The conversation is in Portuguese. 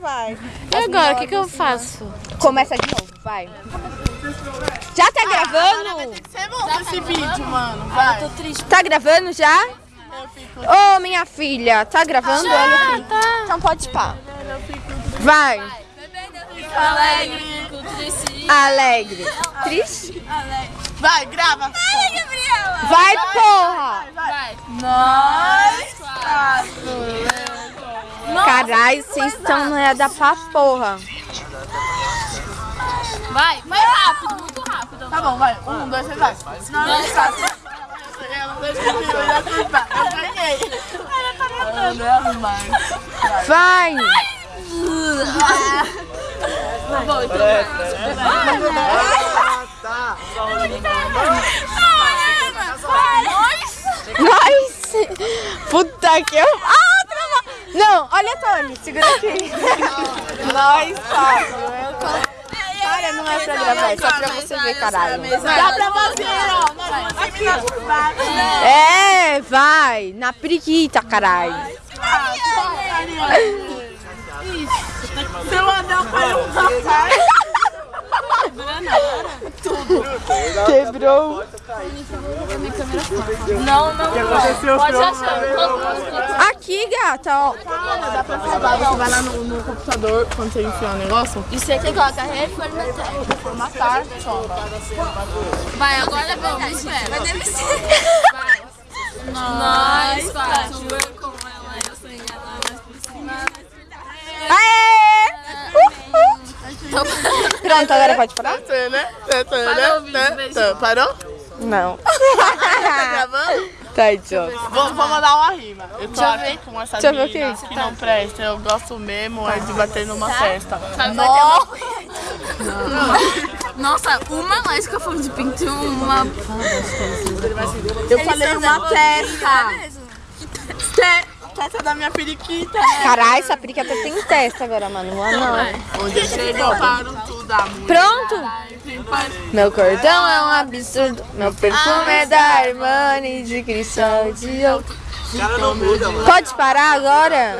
Vai. E agora, o que eu faço? Começa de novo, vai. Já tá gravando? Vai ter que ser bom esse vídeo, mano. Vai. Tô triste. Tá gravando já? Ô, minha filha, tá gravando? Olha aqui. Tá. Então pode pá. Vai. Alegre, triste. Alegre. Triste? Vai, grava. Ai, Gabriela. Vai, porra. Vai. Nós Caralho, vocês estão não é da pra porra. Vai rápido, muito rápido. Tá bom, vai. 1, 2, 3, vai. Nós quatro. Eu ganhei. Eu não erro mais. Vai. Bom, então Nós. Puta que eu... Ah, trava. Não, olha, Tony, segura aqui. Nós quatro. Cara, não é pra gravar, é só pra você ver, caralho. Dá pra fazer, ó. Nós vamos terminar de baixo. É, vai. Na periquita, caralho. Seu anel caiu um rapaz. Quebrou. não. Pode achar. Aqui, gata, ó. Dá pra salvar. Você vai lá no computador, quando você enfiar o negócio. Isso aqui coloca reformatar. Formatar, toma. Vai, agora vamos, espera. Vai ser. Nós quatro. Com ela, eu sonhava mais por cima. Aê! Pronto, agora pode parar? Parou o vídeo, beijinho. Parou? Não. Tá gravando? Tá, idiota. Vou mandar uma rima. Eu tô aqui com essa Deixa eu ver o que menina é que não presta. Eu gosto mesmo é de bater numa festa. Nossa, uma mágica foi de pinto e uma. Eu falei uma testa. Testa da minha periquita, né? Caralho, essa periquita tem testa agora, mano. Não. Onde chegou, parou tudo, amor. Pronto? Meu cordão é um absurdo. Meu perfume é da Armani de cristal de ouro. Pode parar agora?